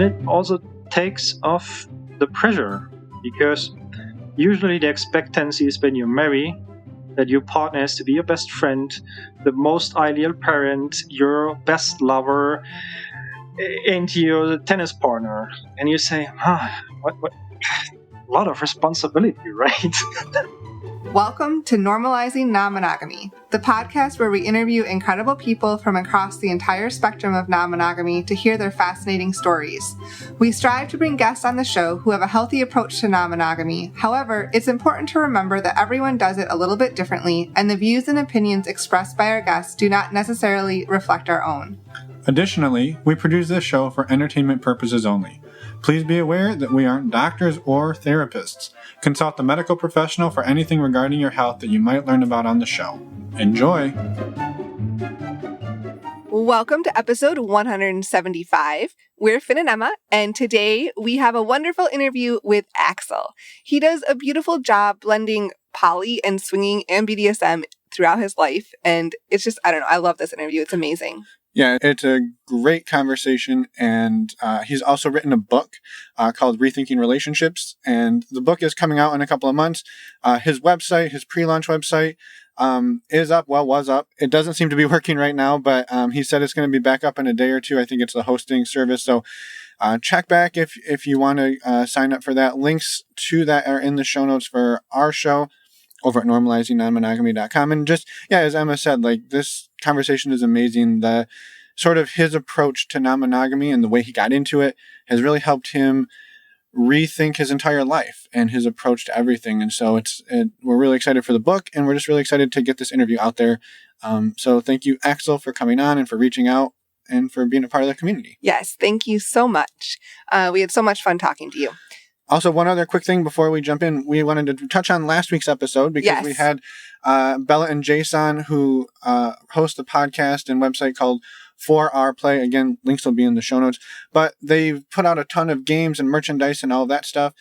it also takes off the pressure, because usually the expectancy is when you marry that your partner has to be your best friend, the most ideal parent, your best lover, and your tennis partner. And you say, what? A lot of responsibility, right? Welcome to Normalizing Non-Monogamy, the podcast where we interview incredible people from across the entire spectrum of non-monogamy to hear their fascinating stories. We strive to bring guests on the show who have a healthy approach to non-monogamy. However, it's important to remember that everyone does it a little bit differently, and the views and opinions expressed by our guests do not necessarily reflect our own. Additionally, we produce this show for entertainment purposes only. Please be aware that we aren't doctors or therapists. Consult a medical professional for anything regarding your health that you might learn about on the show. Enjoy! Welcome to episode 175. We're Finn and Emma, and today we have a wonderful interview with Axel. He does a beautiful job blending poly and swinging and BDSM throughout his life, and it's just, I love this interview. It's amazing. Yeah, it's a great conversation, and he's also written a book called Rethinking Relationships, and the book is coming out in a couple of months. His website, his pre-launch website, was up. It doesn't seem to be working right now, but he said it's going to be back up in a day or two. I think it's the hosting service, so check back if you want to sign up for that. Links to that are in the show notes for our show over at normalizingnonmonogamy.com. And just, as Emma said, this conversation is amazing. The sort of his approach to non-monogamy and the way he got into it has really helped him rethink his entire life and his approach to everything. And so we're really excited for the book, and we're just really excited to get this interview out there. So thank you, Axel, for coming on and for reaching out and for being a part of the community. Yes, thank you so much. We had so much fun talking to you. Also, one other quick thing before we jump in, we wanted to touch on last week's episode because we had Bella and Jason, who host a podcast and website called For Our Play. Again, links will be in the show notes. But they've put out a ton of games and merchandise and all of that stuff.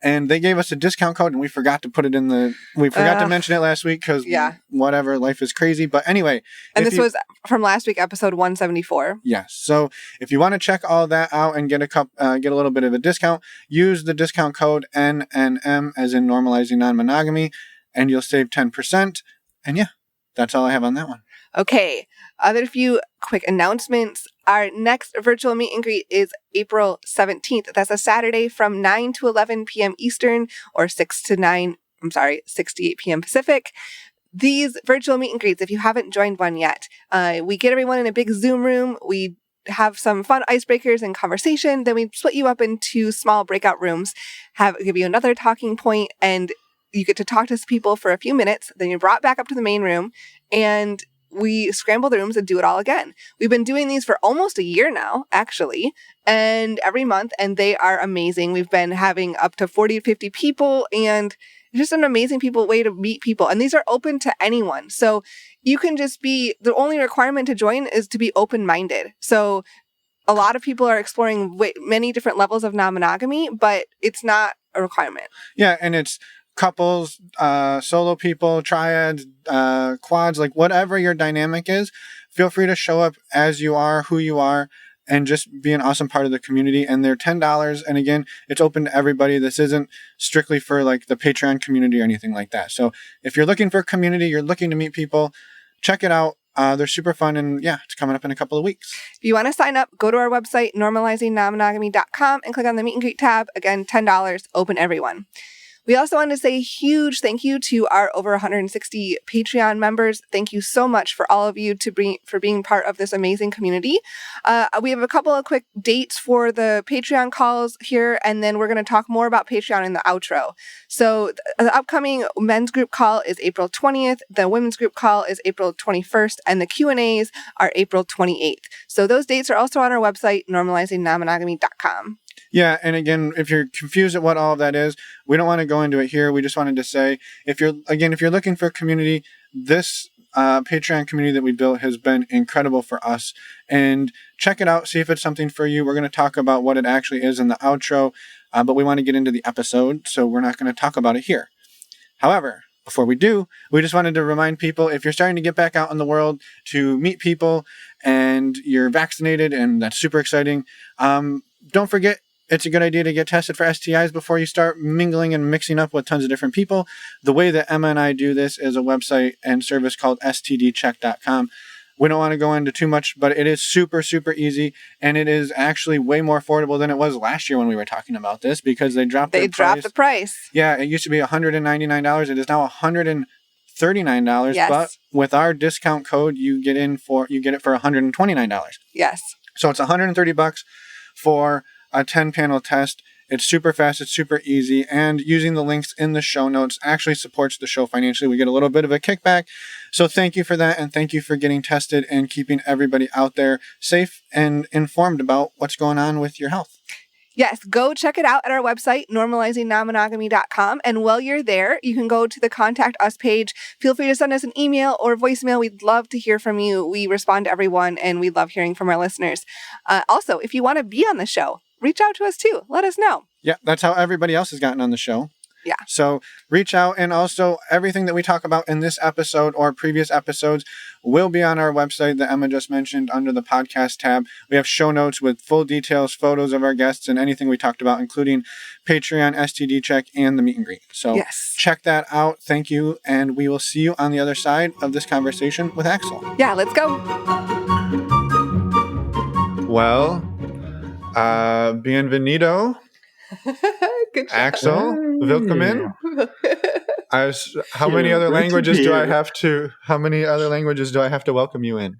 And they gave us a discount code, and we forgot to put it in we forgot to mention it last week because whatever, life is crazy. But anyway. And this was from last week, episode 174. Yes. So if you want to check all that out and get a little bit of a discount, use the discount code NNM as in Normalizing Non-Monogamy, and you'll save 10%. And that's all I have on that one. Okay. Other few quick announcements. Our next virtual meet and greet is April 17th. That's a Saturday from 9 to 11 p.m. Eastern or 6 to 8 p.m. Pacific. These virtual meet and greets, if you haven't joined one yet, we get everyone in a big Zoom room. We have some fun icebreakers and conversation. Then we split you up into small breakout rooms, give you another talking point, and you get to talk to people for a few minutes. Then you're brought back up to the main room, and we scramble the rooms and do it all again. We've been doing these for almost a year now, actually, and every month, and they are amazing. We've been having up to 40 to 50 people, and it's just an amazing way to meet people. And these are open to anyone. So you can just the only requirement to join is to be open-minded. So a lot of people are exploring many different levels of non-monogamy, but it's not a requirement. Yeah, and it's couples, solo people, triads, quads, whatever your dynamic is, feel free to show up as you are, who you are, and just be an awesome part of the community. And they're $10. And again, it's open to everybody. This isn't strictly for the Patreon community or anything like that. So if you're looking for a community, you're looking to meet people, check it out. They're super fun, and it's coming up in a couple of weeks. If you want to sign up, go to our website, normalizingnonmonogamy.com, and click on the Meet and Greet tab. Again, $10, open everyone. We also want to say a huge thank you to our over 160 Patreon members. Thank you so much for all of you for being part of this amazing community. We have a couple of quick dates for the Patreon calls here, and then we're going to talk more about Patreon in the outro. So the upcoming men's group call is April 20th. The women's group call is April 21st, and the Q&As are April 28th. So those dates are also on our website, normalizingnonmonogamy.com. Yeah, and again, if you're confused at what all of that is, we don't want to go into it here. We just wanted to say, if you're looking for a community, this Patreon community that we built has been incredible for us. And check it out, see if it's something for you. We're going to talk about what it actually is in the outro, but we want to get into the episode, so we're not going to talk about it here. However, before we do, we just wanted to remind people, if you're starting to get back out in the world to meet people and you're vaccinated, and that's super exciting, don't forget, it's a good idea to get tested for STIs before you start mingling and mixing up with tons of different people. The way that Emma and I do this is a website and service called stdcheck.com. We don't want to go into too much, but it is super, super easy. And it is actually way more affordable than it was last year when we were talking about this, because they dropped the price. Yeah, it used to be $199. It is now $139. Yes. But with our discount code, you get it for $129. Yes. So it's $130 for a 10-panel test. It's super fast. It's super easy. And using the links in the show notes actually supports the show financially. We get a little bit of a kickback. So thank you for that. And thank you for getting tested and keeping everybody out there safe and informed about what's going on with your health. Yes, go check it out at our website, normalizingnonmonogamy.com. And while you're there, you can go to the Contact Us page. Feel free to send us an email or voicemail. We'd love to hear from you. We respond to everyone, and we love hearing from our listeners. Also, if you want to be on the show, reach out to us too. Let us know. Yeah, that's how everybody else has gotten on the show. Yeah. So reach out, and also everything that we talk about in this episode or previous episodes will be on our website that Emma just mentioned under the podcast tab. We have show notes with full details, photos of our guests, and anything we talked about, including Patreon, STD Check, and the meet and greet. So yes, check that out. Thank you, and we will see you on the other side of this conversation with Axel. Yeah, let's go. Well, bienvenido. Good job. Axel, willkommen. How many other languages do I have to welcome you in?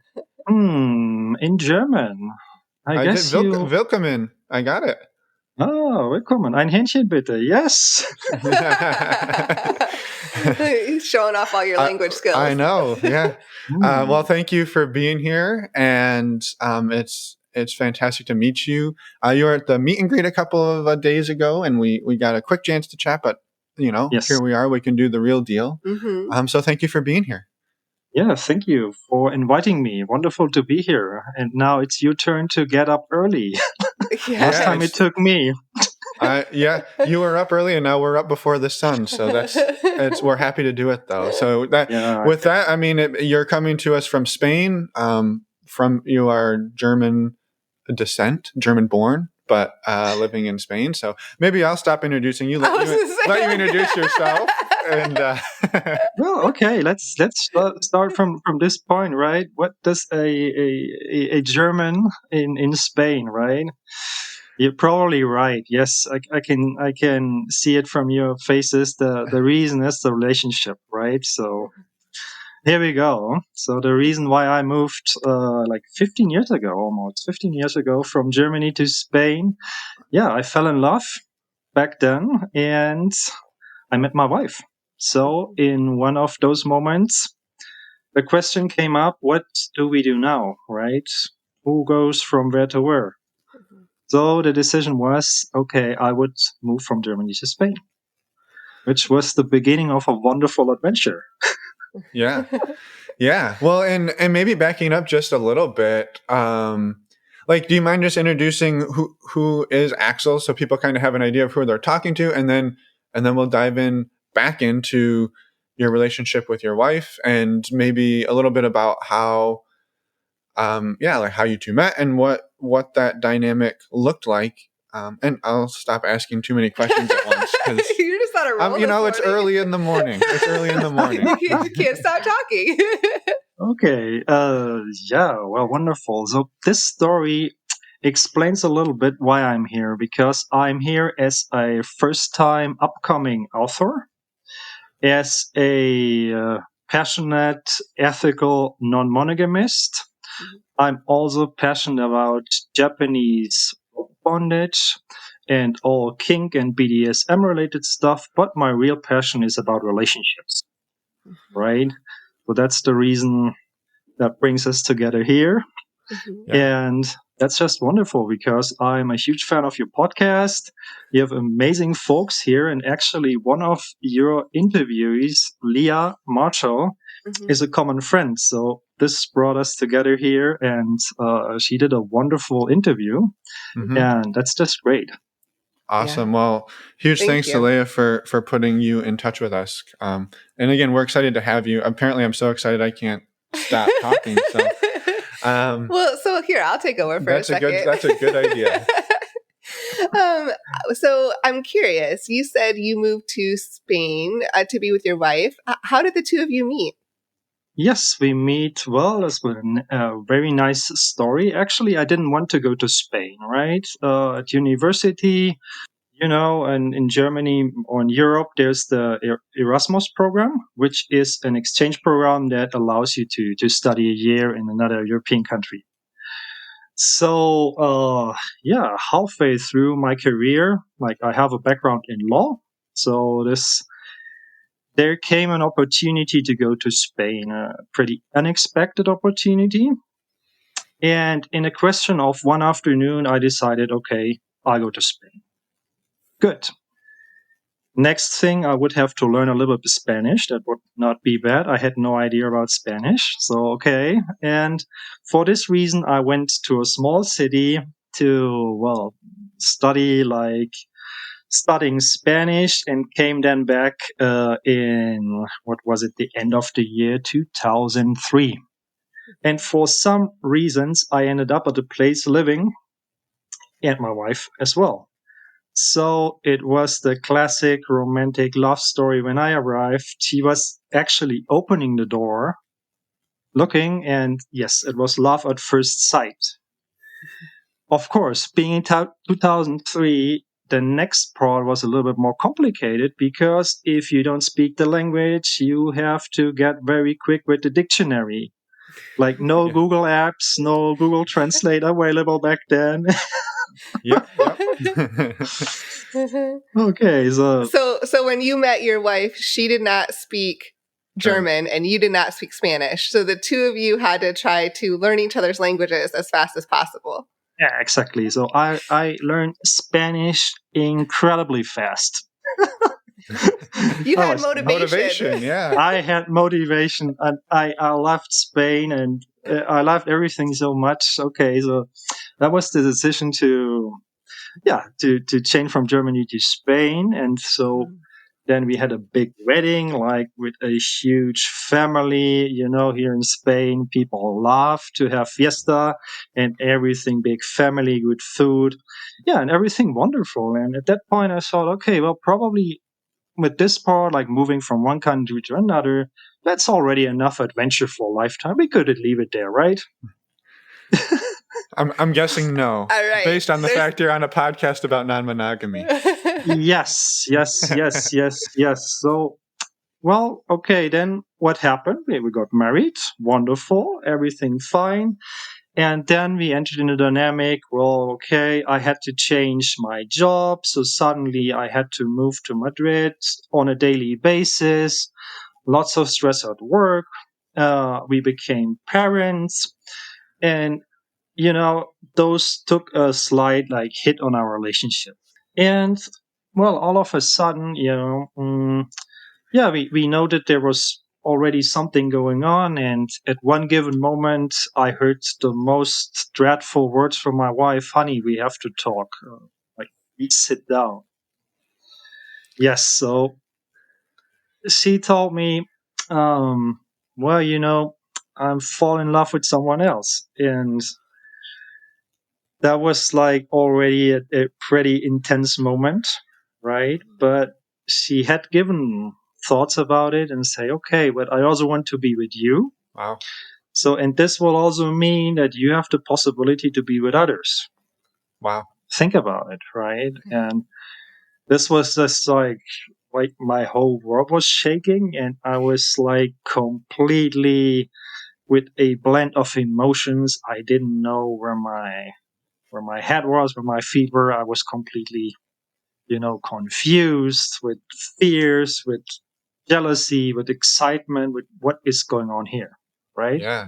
In German. I guess did willkommen. I got it. Oh, willkommen. Ein Händchen bitte. Yes. He's showing off all your language skills. I know. Yeah. Well, thank you for being here, and it's fantastic to meet you. You were at the meet and greet a couple of days ago, and we got a quick chance to chat, but yes. Here we are. We can do the real deal. Mm-hmm. So thank you for being here. Yeah, thank you for inviting me. Wonderful to be here. And now it's your turn to get up early. Last time it took me. You were up early, and now we're up before the sun. So we're happy to do it, though. So with that, I mean, you're coming to us from Spain. You are German descent, German born, but living in Spain. So maybe I'll stop introducing you. Let you introduce yourself. And well, okay, let's start from this point, right? What does a German in Spain, right? You're probably right. Yes, I can see it from your faces. The reason is the relationship, right? So here we go. So the reason why I moved like 15 years ago from Germany to Spain, I fell in love back then, and I met my wife. So in one of those moments, the question came up, what do we do now, right? Who goes from where to where? So the decision was, okay, I would move from Germany to Spain, which was the beginning of a wonderful adventure. Yeah. Yeah. Well, and maybe backing up just a little bit, do you mind just introducing who is Axel, so people kind of have an idea of who they're talking to, and then we'll dive back into your relationship with your wife, and maybe a little bit about how how you two met and what that dynamic looked like. And I'll stop asking too many questions at once, because you're just on a roll. It's early in the morning. You can't stop talking. Okay. Well, wonderful. So this story explains a little bit why I'm here, because I'm here as a first-time upcoming author, as a passionate, ethical non-monogamist. I'm also passionate about Japanese bondage and all kink and BDSM related stuff, but my real passion is about relationships, right? So that's the reason that brings us together here. And that's just wonderful, because I'm a huge fan of your podcast. You have amazing folks here, and actually one of your interviewees, Leah Marshall, is a common friend. So this brought us together here, and she did a wonderful interview, and that's just great. Awesome. Yeah. Well, huge thanks to Leah for putting you in touch with us. And again, we're excited to have you. Apparently, I'm so excited I can't stop talking. So, well, so here, I'll take over for a second. That's a good idea. So I'm curious. You said you moved to Spain to be with your wife. How did the two of you meet? Yes, we meet. Well, it's been a very nice story. Actually, I didn't want to go to Spain, right? At university, and in Germany or in Europe, there's the Erasmus program, which is an exchange program that allows you to study a year in another European country. So, halfway through my career, like I have a background in law, so there came an opportunity to go to Spain, a pretty unexpected opportunity. And in a question of one afternoon, I decided, okay, I'll go to Spain. Good. Next thing, I would have to learn a little bit of Spanish. That would not be bad. I had no idea about Spanish. So, okay. And for this reason, I went to a small city to, studying Spanish, and came then back in, the end of the year 2003. And for some reasons, I ended up at a place living, and my wife as well. So it was the classic romantic love story. When I arrived, she was actually opening the door, looking, and yes, it was love at first sight. Of course, being in 2003, the next part was a little bit more complicated, because if you don't speak the language, you have to get very quick with the dictionary. Like no Google apps, no Google Translate available back then. Yep. Okay, So when you met your wife, she did not speak German and you did not speak Spanish. So the two of you had to try to learn each other's languages as fast as possible. yeah, exactly. So I learned Spanish incredibly fast. You had motivation. Yeah. I had motivation, and I loved Spain, and I loved everything so much. Okay, so that was the decision to change from Germany to Spain. And so then we had a big wedding, like with a huge family. Here in Spain, people love to have fiesta and everything, big family, good food. Yeah, and everything wonderful. And at that point, I thought, okay, well, probably with this part, like moving from one country to another, that's already enough adventure for a lifetime. We could leave it there, right? I'm guessing no. All right. Based on the fact you're on a podcast about non-monogamy. Yes. So, well, okay, then what happened? We got married. Wonderful. Everything fine. And then we entered in a dynamic. Well, okay, I had to change my job. So suddenly I had to move to Madrid on a daily basis. Lots of stress at work. We became parents. And, those took a slight hit on our relationship. And, well, all of a sudden, we noted there was already something going on. And at one given moment, I heard the most dreadful words from my wife: honey, we have to talk. Please sit down. Yes, so she told me, I'm falling in love with someone else. And that was already a pretty intense moment, right? But she had given thoughts about it and say, okay, but I also want to be with you. Wow. So, and this will also mean that you have the possibility to be with others. Wow. Think about it, right? And this was just like my whole world was shaking, and I was completely with a blend of emotions. I didn't know where my head was, where my feet were. I was completely, confused, with fears, with jealousy, with excitement, with what is going on here, right? Yeah.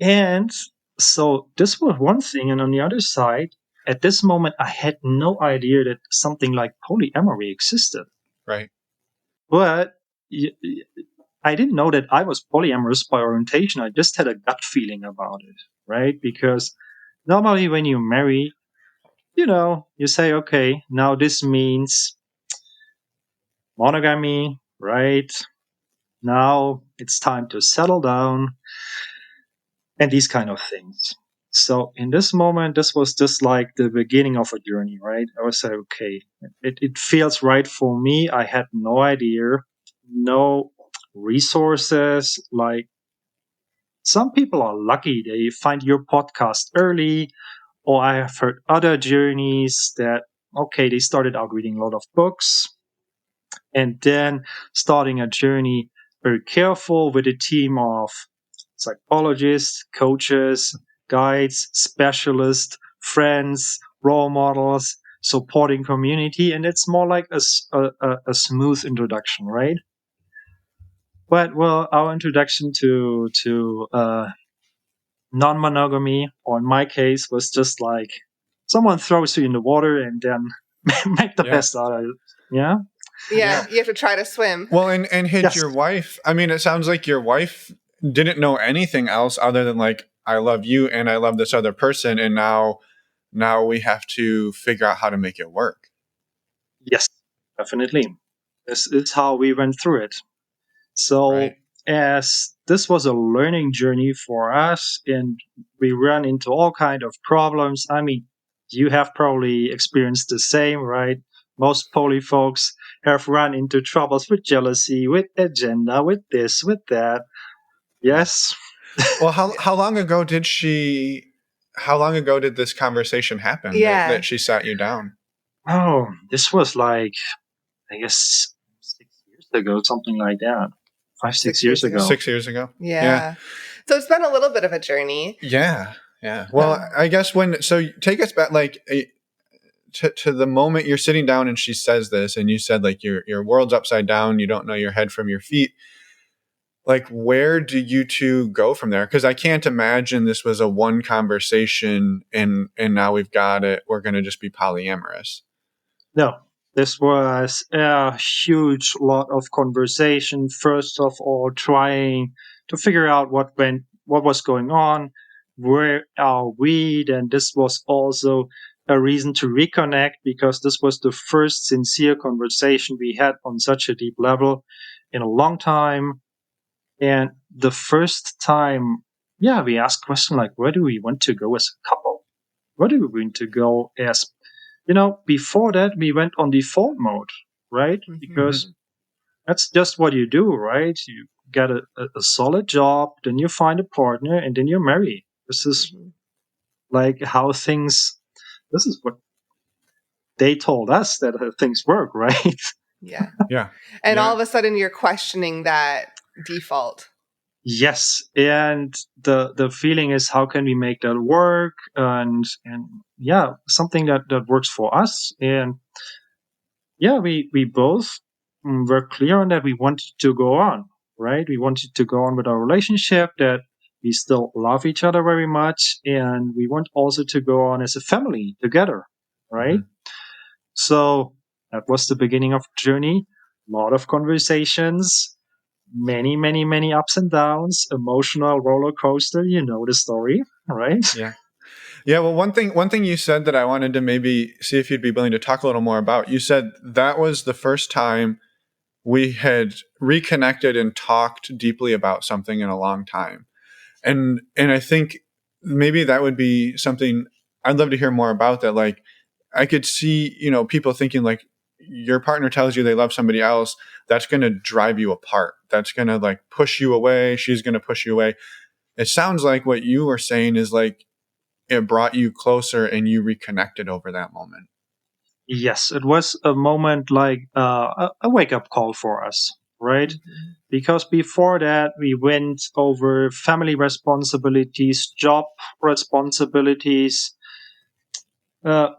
And so this was one thing. And on the other side, at this moment, I had no idea that something like polyamory existed. Right. But I didn't know that I was polyamorous by orientation. I just had a gut feeling about it, right? Because normally when you marry, you say, okay, now this means monogamy, right? Now it's time to settle down and these kind of things. So in this moment, this was just like the beginning of a journey, right? I was like, okay, it feels right for me. I had no idea, no resources. Like some people are lucky. They find your podcast early, or I have heard other journeys that, okay, they started out reading a lot of books and then starting a journey very careful with a team of psychologists, coaches, guides, specialists, friends, role models, supporting community, and it's more like a smooth introduction, right? But well, our introduction to non-monogamy, or in my case, was just like someone throws you in the water and then make the best out of it. Yeah. Yeah, you have to try to swim. Well, and had Yes. your wife, I mean, it sounds like your wife didn't know anything else other than like, I love you and I love this other person. And now we have to figure out how to make it work. Yes, definitely. This is how we went through it. So, Right. as this was a learning journey for us, and we ran into all kind of problems. I mean, you have probably experienced the same, right? Most poly folks have run into troubles with jealousy, with agenda, with this, with that. Yes. Well, how long ago did this conversation happen that she sat you down? Oh, this was like, I guess 6 years ago, something like that. 5-6 years ago. 6 years ago. Yeah. So it's been a little bit of a journey. Yeah. Well, I guess so take us back, like to the moment you're sitting down and she says this, and you said like your world's upside down, you don't know your head from your feet. Like, where do you two go from there? Because I can't imagine this was a one conversation and now we've got it. We're going to just be polyamorous. No, this was a huge lot of conversation. First of all, trying to figure out what was going on, where are we? Then this was also a reason to reconnect, because this was the first sincere conversation we had on such a deep level in a long time. And the first time, we asked question like, where do we want to go as a couple? Where do we want to go as, before that we went on default mode, right? Mhm. Because that's just what you do, right? You get a solid job, then you find a partner, and then you marry. This is like how this is what they told us that things work, right? Yeah. Yeah. And all of a sudden you're questioning that default. Yes, and the feeling is, how can we make that work? And something that works for us. And we both were clear on that we wanted to go on, right? We wanted to go on with our relationship, that we still love each other very much, and we want also to go on as a family together, right? So that was the beginning of the journey. A lot of conversations, many, many, many ups and downs, emotional roller coaster. You know the story, right? Yeah. Well, one thing you said that I wanted to maybe see if you'd be willing to talk a little more about. You said that was the first time we had reconnected and talked deeply about something in a long time. And I think maybe that would be something I'd love to hear more about. That, like, I could see, people thinking like, your partner tells you they love somebody else, that's going to drive you apart. That's going to like push you away. She's going to push you away. It sounds like what you were saying is like, it brought you closer and you reconnected over that moment. Yes, it was a moment like a wake up call for us, right? Mm-hmm. Because before that, we went over family responsibilities, job responsibilities.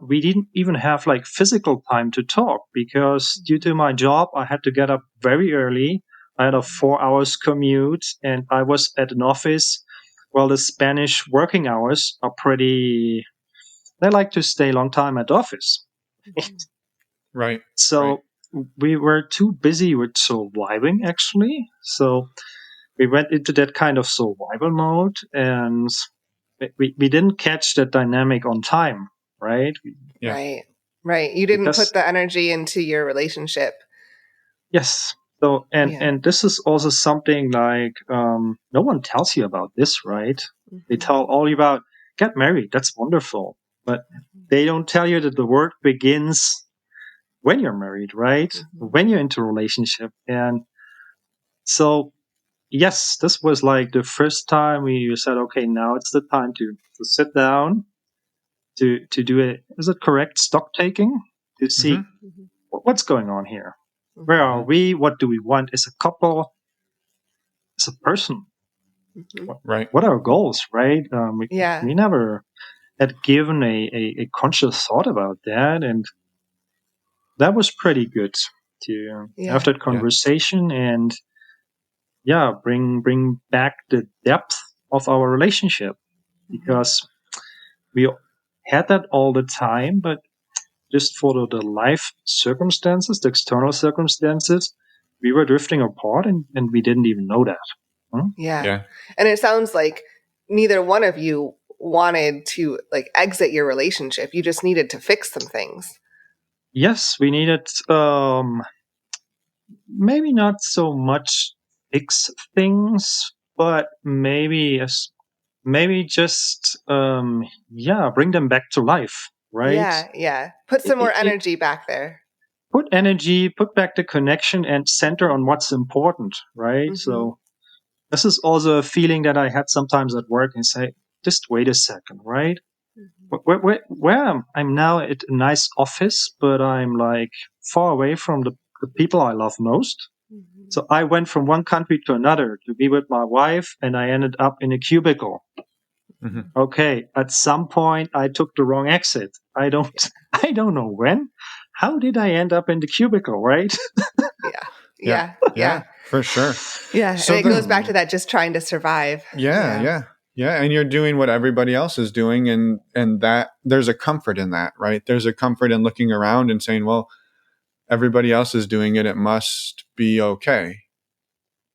We didn't even have like physical time to talk, because due to my job, I had to get up very early. I had a 4 hours commute, and I was at an office. Well, the Spanish working hours are pretty, they like to stay a long time at the office. Right. So we were too busy with surviving, actually. So we went into that kind of survival mode, and we didn't catch that dynamic on time, right? Yeah. Right. You didn't Because, put the energy into your relationship. yes. So, and this is also something like, no one tells you about this, right? They tell all you about, get married. That's wonderful. But they don't tell you that the work begins when you're married, right? When you're into a relationship. And so, yes, this was like the first time we said, okay, now it's the time to sit down, to do it. Is it correct? Stock taking to see what's going on here. Where are we? What do we want as a couple, as a person? Right. What are our goals, right? Yeah. We never had given a conscious thought about that. And that was pretty good to have that conversation and bring back the depth of our relationship, because we had that all the time, but just for the life circumstances, the external circumstances, we were drifting apart and we didn't even know that. Yeah. And it sounds like neither one of you wanted to like exit your relationship. You just needed to fix some things. Yes, we needed maybe not so much fix things, but maybe just bring them back to life, right? Yeah. Put some more energy back there. Put energy, put back the connection, and center on what's important, right? So this is also a feeling that I had sometimes at work, and say, just wait a second, right? Where I'm now at a nice office, but I'm like far away from the people I love most. So I went from one country to another to be with my wife, and I ended up in a cubicle. Okay, at some point I took the wrong exit. I don't know when. How did I end up in the cubicle, right? Yeah. For sure. Yeah. So and it goes back to that just trying to survive. Yeah. And you're doing what everybody else is doing, and that there's a comfort in that, right? There's a comfort in looking around and saying, well, everybody else is doing it. It must be okay.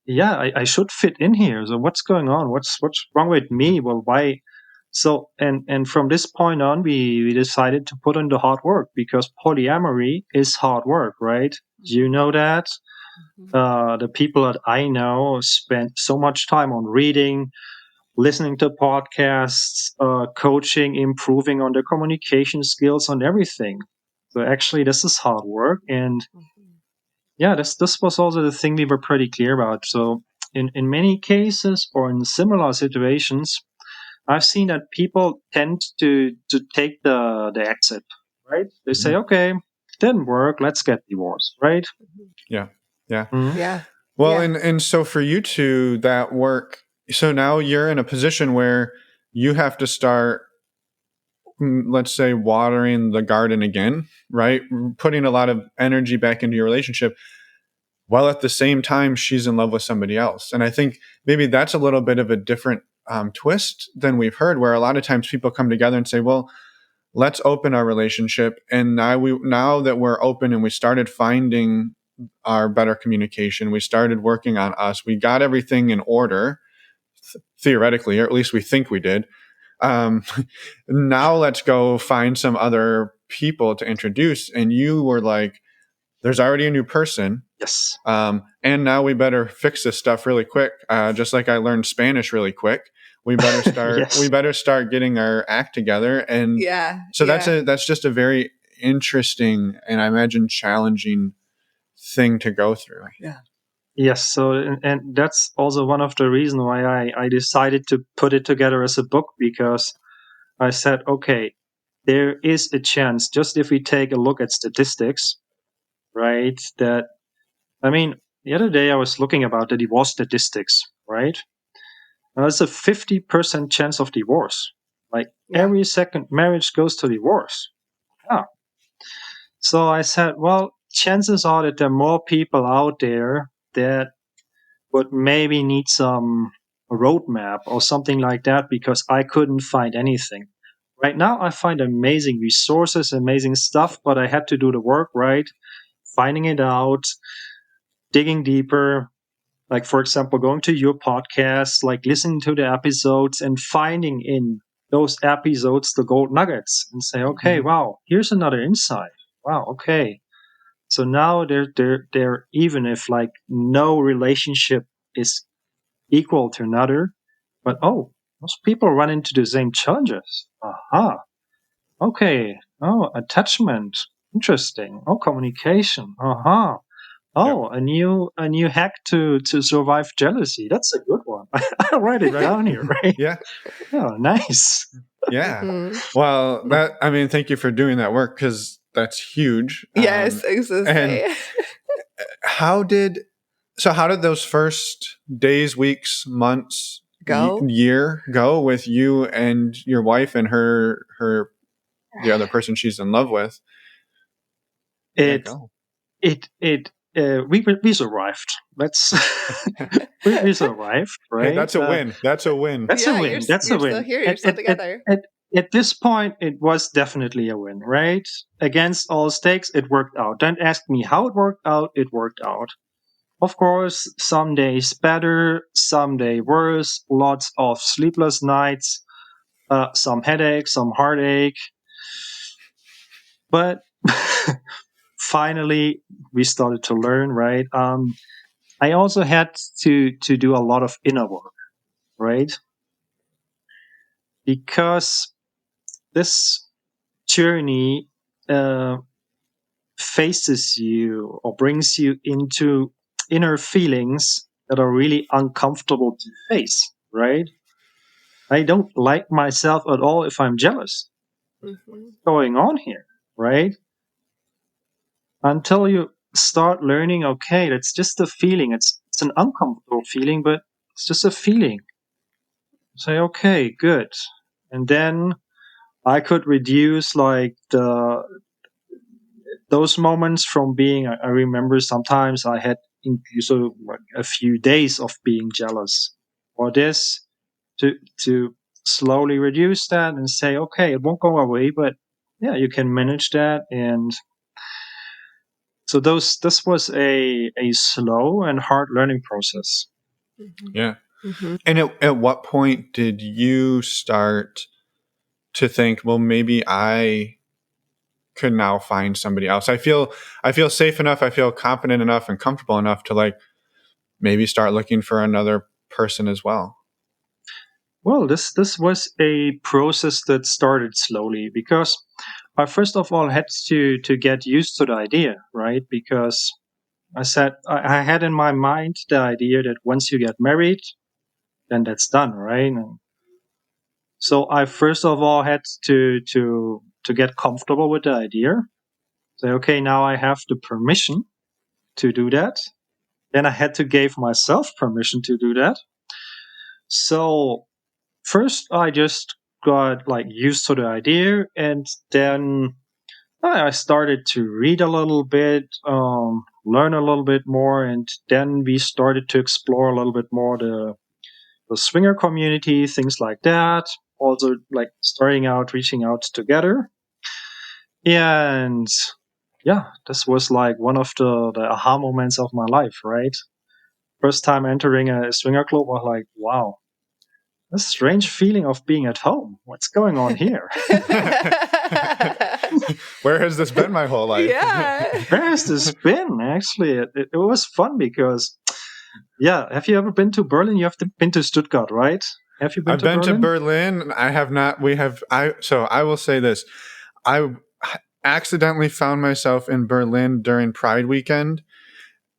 Yeah, I should fit in here. So what's going on? What's wrong with me? Well, why? So and from this point on, we decided to put in the hard work, because polyamory is hard work, right? You know that. The people that I know spend so much time on reading, listening to podcasts, coaching, improving on their communication skills, on everything. So actually, this is hard work, and this was also the thing we were pretty clear about. So in many cases, or in similar situations, I've seen that people tend to take the exit, right? They say, okay, didn't work, let's get divorced, right? Yeah. Well, and so for you two, that work, so now you're in a position where you have to start, let's say, watering the garden again, right? Putting a lot of energy back into your relationship, while at the same time she's in love with somebody else. And I think maybe that's a little bit of a different twist than we've heard, where a lot of times people come together and say, well, let's open our relationship. And now that we're open and we started finding our better communication, we started working on us, we got everything in order, theoretically, or at least we think we did. Now let's go find some other people to introduce. And you were like, there's already a new person. Yes. And now we better fix this stuff really quick. Just like I learned Spanish really quick. We better start. Yes. We better start getting our act together. And that's just a very interesting and I imagine challenging thing to go through. Yeah. Yes. So and that's also one of the reasons why I decided to put it together as a book, because I said, okay, there is a chance, just if we take a look at statistics, right? That, I mean, the other day I was looking about the divorce statistics, right? There's a 50% chance of divorce. Like every second marriage goes to divorce. Yeah. So I said, well, chances are that there are more people out there that would maybe need some roadmap or something like that, because I couldn't find anything. Right now, I find amazing resources, amazing stuff, but I had to do the work, right? Finding it out, digging deeper. Like, for example, going to your podcast, like listening to the episodes and finding in those episodes the gold nuggets and say, okay, wow, here's another insight. Wow, okay. So now they're even if like no relationship is equal to another, but Most people run into the same challenges. Aha. Okay. Oh, attachment. Interesting. Oh, communication. Aha. Oh, a new hack to survive jealousy. That's a good one. I'll write it down here, right? Yeah. Oh, nice. Yeah. Mhm. Well, thank you for doing that work, because that's huge. Yes, I was gonna and say. how did those first days, weeks, months, Go. year go with you and your wife and the other person she's in love with? It Go. we survived. Let's we survived, Hey, right? that's a win. That's a win. That's a Yeah, win. That's a you're still win. here. You're still together. At this point, it was definitely a win, right? Against all stakes, it worked out. Don't ask me how it worked out. It worked out. Of course, some days better, some day worse. Lots of sleepless nights, some headache, some heartache. But finally, we started to learn, right? I also had to do a lot of inner work, right? Because this journey faces you or brings you into inner feelings that are really uncomfortable to face, right? I don't like myself at all if I'm jealous. Mhm. What's going on here, right? Until you start learning, okay, that's just a feeling. It's an uncomfortable feeling, but it's just a feeling. Say, okay, good. And then I could reduce like those moments from being. I remember sometimes I had so like a few days of being jealous, or this to slowly reduce that and say, okay, it won't go away, but yeah, you can manage that. And so this was a slow and hard learning process. Yeah. Mhm. And at what point did you start to think, well, maybe I could now find somebody else? I feel safe enough, I feel confident enough and comfortable enough to like maybe start looking for another person as well. Well, this was a process that started slowly because I first of all had to get used to the idea, right? Because I had in my mind the idea that once you get married, then that's done, right? And so I first of all had to get comfortable with the idea. Say, okay, now I have the permission to do that. Then I had to give myself permission to do that. So first I just got like used to the idea, and then I started to read a little bit, learn a little bit more, and then we started to explore a little bit more the swinger community, things like that. Also, like starting out, reaching out together, and yeah, this was like one of the aha moments of my life. Right, first time entering a swinger club was like, wow, a strange feeling of being at home. What's going on here? Where has this been my whole life? Yeah. Where has this been? Actually, it was fun because, yeah. Have you ever been to Berlin? You have been to Stuttgart, right? Have you been I've to been Berlin? to Berlin. I have not. So I will say this. I accidentally found myself in Berlin during Pride weekend.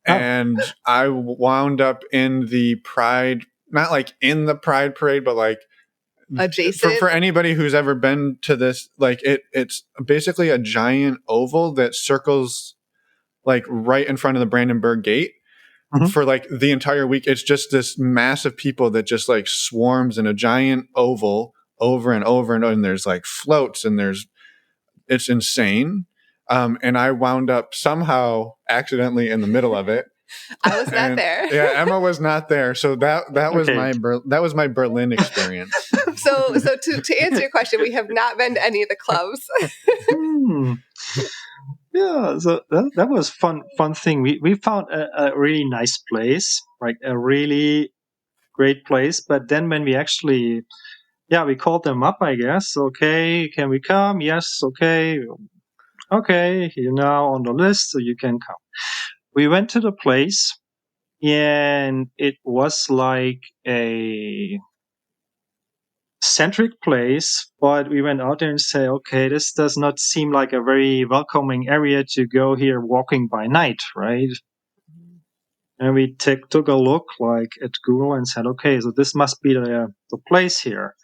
Oh. And I wound up in the Pride, not like in the Pride parade, but like Adjacent. for anybody who's ever been to this, like it's basically a giant oval that circles like right in front of the Brandenburg Gate. Mhm. For like the entire week. It's just this mass of people that just like swarms in a giant oval over and over and over. And there's like floats and it's insane. And I wound up somehow accidentally in the middle of it. I was not there. Yeah, Emma was not there. So that was Okay. that was my Berlin experience. So to answer your question, we have not been to any of the clubs. Hmm. Yeah, so that was fun thing. We found a really nice place, like a really great place. But then when we actually, yeah, we called them up, I guess. Okay, can we come? Yes, okay. Okay, you're now on the list, so you can come. We went to the place, and it was like eccentric place, but we went out there and said, okay, this does not seem like a very welcoming area to go here walking by night, right? And we took a look like at Google and said, okay, so this must be the place here.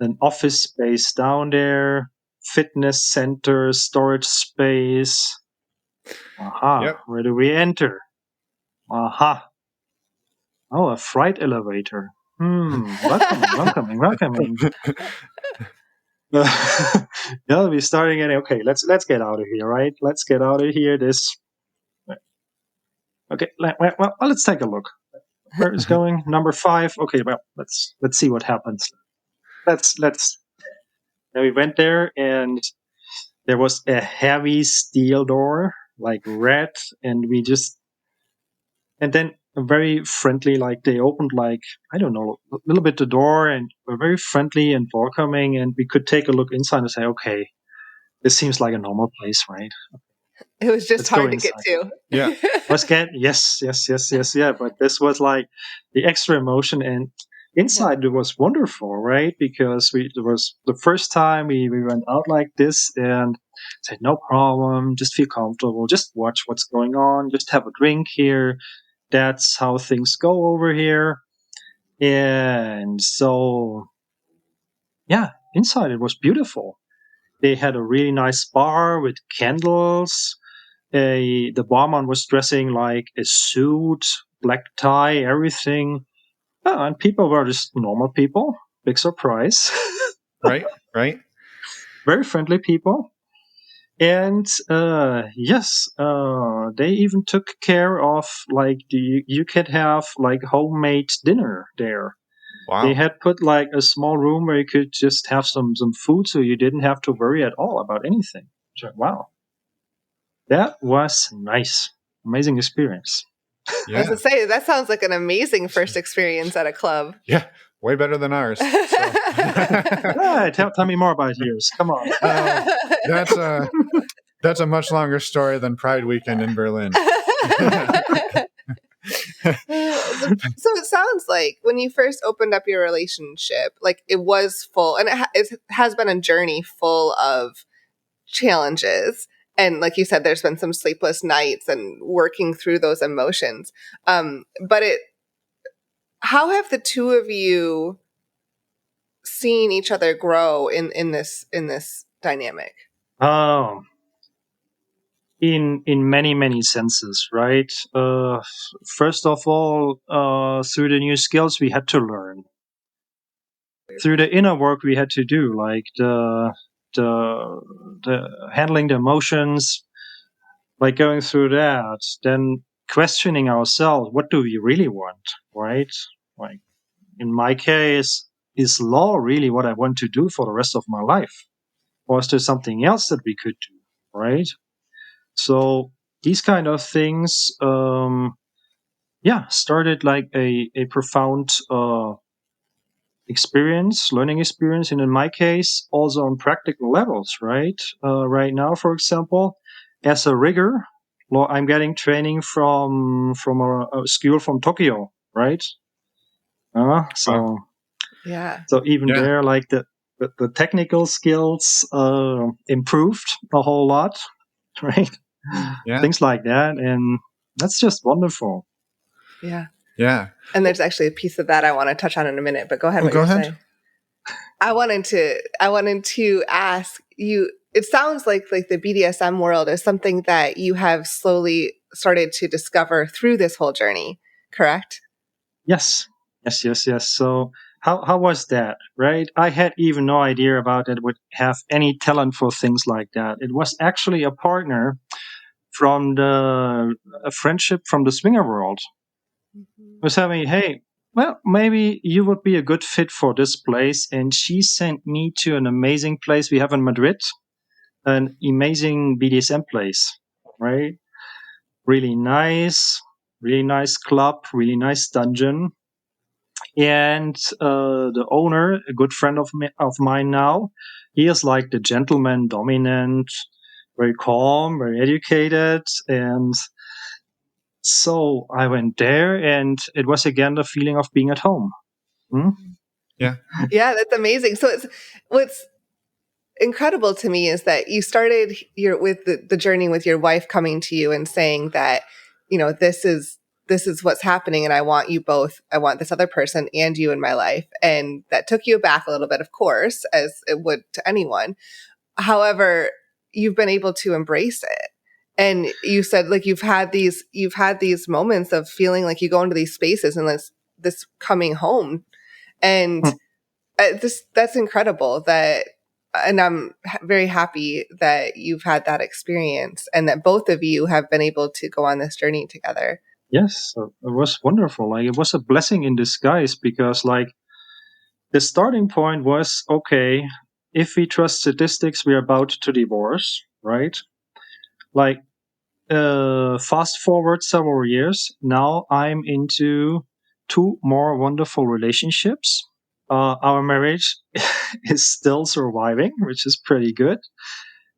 An office space down there, fitness center, storage space. Aha, Yep. where do we enter? Aha. Oh, a freight elevator. Welcoming. Yeah, we're starting at, okay, let's get out of here, right? Let's get out of here. Okay, well, let's take a look. Where is going? Number 5. Okay, well, let's see what happens. Let's. And we went there, and there was a heavy steel door, like red, and then very friendly, like they opened, like, I don't know, a little bit the door, and were very friendly and welcoming, and we could take a look inside and say, okay, this seems like a normal place, right? It was just Let's go hard to get inside. to. Yeah. Let's get, yes, yeah. But this was like the extra emotion, and inside it was wonderful, right? Because it was the first time we went out like this, and said, no problem, just feel comfortable, just watch what's going on, just have a drink here. That's how things go over here. And so, yeah, inside it was beautiful. They had a really nice bar with candles. The barman was dressing like a suit, black tie, everything. Oh, and people were just normal people. Big surprise. Right. Very friendly people. And yes, they even took care of, like, you could have like homemade dinner there. Wow. They had put like a small room where you could just have some food, so you didn't have to worry at all about anything. So, wow, that was nice, amazing experience. I was Yeah. gonna say, that sounds like an amazing first experience at a club. Yeah. Way better than ours. So. Yeah, tell me more about yours. Come on. That's a much longer story than Pride Weekend in Berlin. So it sounds like when you first opened up your relationship, like it was full, and it has been a journey full of challenges. And like you said, there's been some sleepless nights and working through those emotions. But how have the two of you seen each other grow in this dynamic? Oh, in many senses, right? First of all, through the new skills we had to learn, through the inner work we had to do, like the handling the emotions, like going through that, then questioning ourselves, what do we really want, right? Like in my case, is law really what I want to do for the rest of my life? Or is there something else that we could do, right? So these kind of things, started like a profound learning experience, and in my case, also on practical levels, right? Right now, for example, as a rigger, I'm getting training from a school from Tokyo, right? So Yeah. so even there, like the technical skills improved a whole lot, right? Yeah. Things like that, and that's just wonderful. Yeah. Yeah. And there's actually a piece of that I want to touch on in a minute, but go ahead. Go ahead. Saying. I wanted to ask you, it sounds like the BDSM world is something that you have slowly started to discover through this whole journey, correct? Yes. So how was that, right? I had even no idea about it would have any talent for things like that. It was actually a partner from a friendship from the swinger world. Was having, hey, well, maybe you would be a good fit for this place. And she sent me to an amazing place we have in Madrid, an amazing BDSM place, right? Really nice club, really nice dungeon. And the owner, a good friend of mine now, he is like the gentleman, dominant, very calm, very educated. And so I went there, and it was again the feeling of being at home. Yeah. Yeah, that's amazing. So what's incredible to me is that you started with the journey with your wife coming to you and saying that, this is what's happening, and I want you both. I want this other person and you in my life. And that took you aback a little bit, of course, as it would to anyone. However, you've been able to embrace it. And you said, like, you've had these moments of feeling like you go into these spaces and this coming home. And that's incredible and I'm very happy that you've had that experience and that both of you have been able to go on this journey together. Yes, it was wonderful. Like, it was a blessing in disguise because, like, the starting point was, okay, if we trust statistics, we're about to divorce, right? Like, fast forward several years. Now I'm into 2 more wonderful relationships. Our marriage is still surviving, which is pretty good.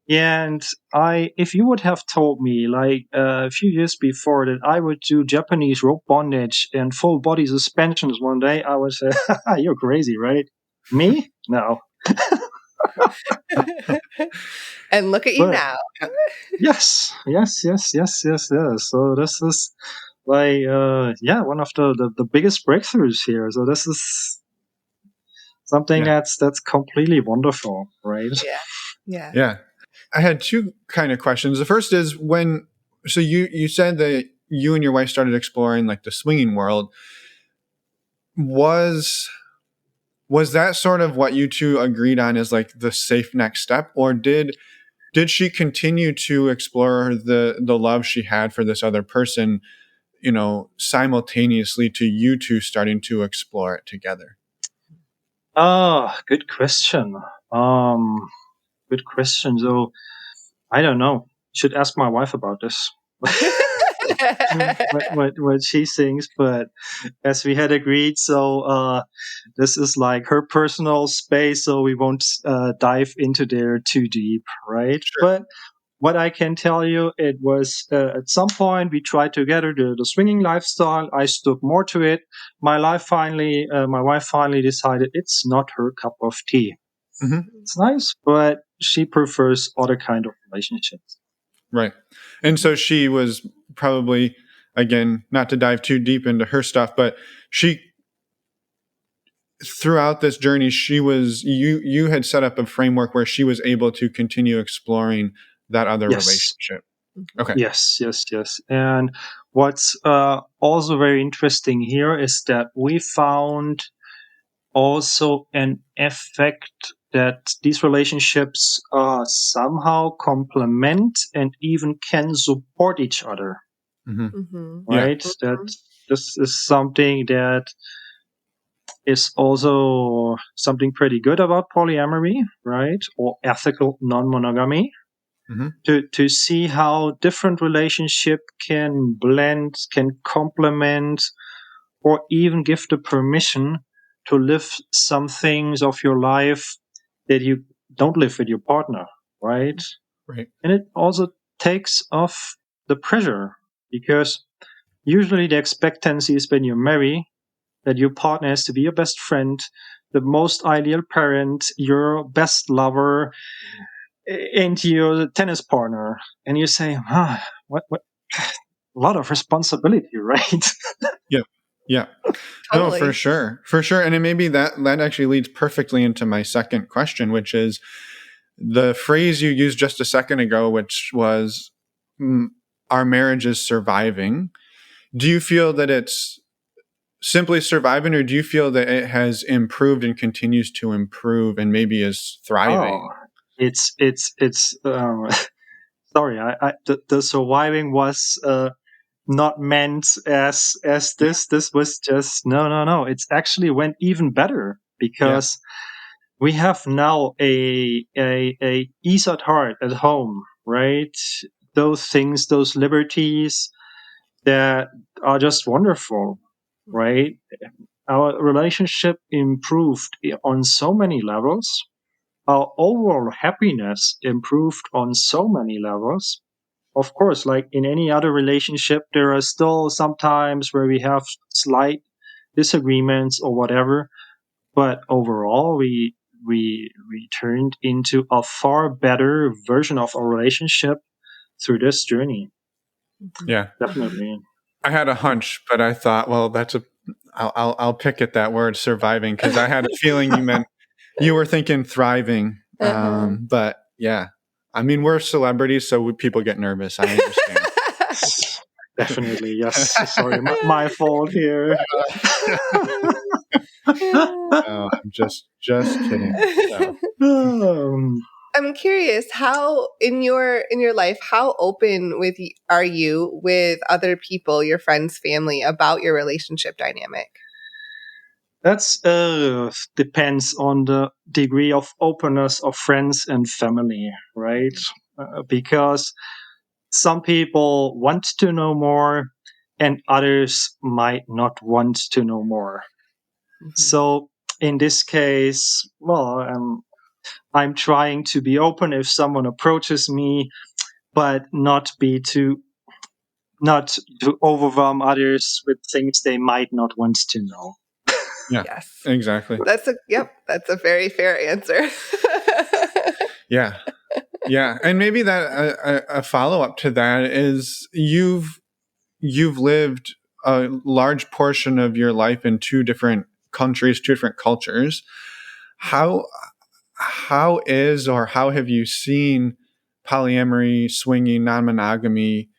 And if you would have told me like a few years before that I would do Japanese rope bondage and full body suspensions one day, I would say, "You're crazy, right?" Me? No. And look at you But now. yes. So this is like, one of the biggest breakthroughs here. So this is something Yeah. that's completely wonderful, right? Yeah. Yeah. I had 2 kind of questions. The first is so you said that you and your wife started exploring like the swinging world. Was that sort of what you two agreed on as like the safe next step, or did she continue to explore the love she had for this other person, simultaneously to you two starting to explore it together? Oh, good question. Good question. So I don't know. Should ask my wife about this. what she thinks, but as we had agreed, so this is like her personal space, so we won't dive into there too deep, right? Sure. But what I can tell you, it was at some point we tried together the swinging lifestyle. I stood more to it. My wife finally decided it's not her cup of tea. Mm-hmm. It's nice, but she prefers other kind of relationships. Right. And so she was probably, again, not to dive too deep into her stuff, but she, throughout this journey, you had set up a framework where she was able to continue exploring that other Yes. relationship. Okay. Yes. And what's also very interesting here is that we found also an effect that these relationships somehow complement and even can support each other, Mm-hmm. Yeah. right? That this is something that is also something pretty good about polyamory, right? Or ethical non-monogamy. Mm-hmm. To see how different relationship can blend, can complement, or even give the permission to live some things of your life that you don't live with your partner, right? Right. And it also takes off the pressure because usually the expectancy is when you marry that your partner has to be your best friend, the most ideal parent, your best lover, and your tennis partner. And you say, what, a lot of responsibility, right? Yeah. Yeah. No, Totally. for sure. For sure. And it maybe that actually leads perfectly into my second question, which is the phrase you used just a second ago, which was our marriage is surviving. Do you feel that it's simply surviving, or do you feel that it has improved and continues to improve and maybe is thriving? Oh, it's sorry, the surviving was not meant as this. This was just no. It's actually went even better Yeah. because we have now a ease at heart at home, right? Those things, those liberties that are just wonderful, right? Our relationship improved on so many levels. Our overall happiness improved on so many levels. Of course, like in any other relationship, there are still some times where we have slight disagreements or whatever. but overall we turned into a far better version of our relationship through this journey. Yeah. Definitely. I had a hunch, but I thought, well, I'll pick at that word, surviving, because I had a feeling you were thinking thriving. But yeah, I mean, we're celebrities, so people get nervous. I understand. Definitely, yes. Sorry, my fault here. No, I'm just kidding. So. I'm curious, how in your life, how open are you with other people, your friends, family, about your relationship dynamic? That's depends on the degree of openness of friends and family, right? Because some people want to know more, and others might not want to know more. So in this case, well, I'm trying to be open if someone approaches me, but not to overwhelm others with things they might not want to know. Yeah, Yes, exactly. That's a very fair answer. Yeah. And maybe that a follow up to that is you've lived a large portion of your life in two different countries, two different cultures. How is, or how have you seen polyamory, swinging, non-monogamy,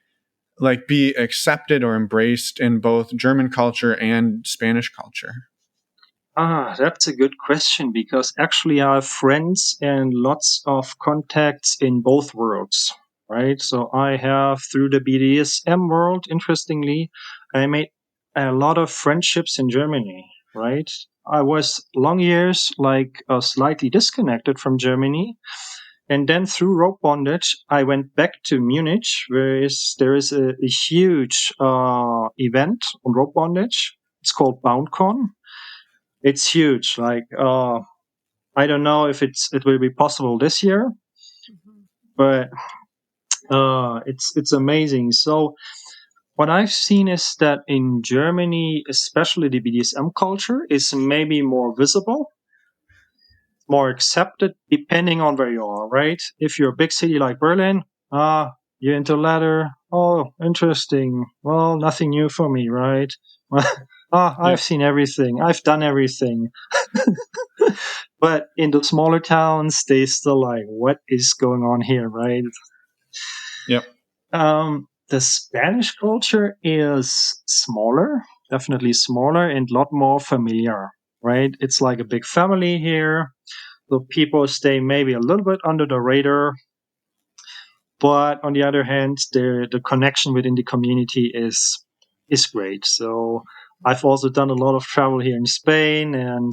like be accepted or embraced in both German culture and Spanish culture? That's a good question, because actually I have friends and lots of contacts in both worlds, right? So I have, through the BDSM world, interestingly, I made a lot of friendships in Germany, right? I was long years slightly disconnected from Germany. And then through rope bondage, I went back to Munich, where there is a huge event on rope bondage. It's called BoundCon. It's huge. I don't know if it will be possible this year, but it's amazing. So what I've seen is that in Germany, especially the BDSM culture is maybe more visible, more accepted, depending on where you are. Right? If you're a big city like Berlin, you're into leather. Oh, interesting. Well, nothing new for me, right? I've seen everything. I've done everything. But in the smaller towns, they still like, what is going on here, right? Yep. The Spanish culture is smaller, definitely smaller, and a lot more familiar, right? It's like a big family here. So people stay maybe a little bit under the radar. But on the other hand, the connection within the community is great. So I've also done a lot of travel here in Spain, and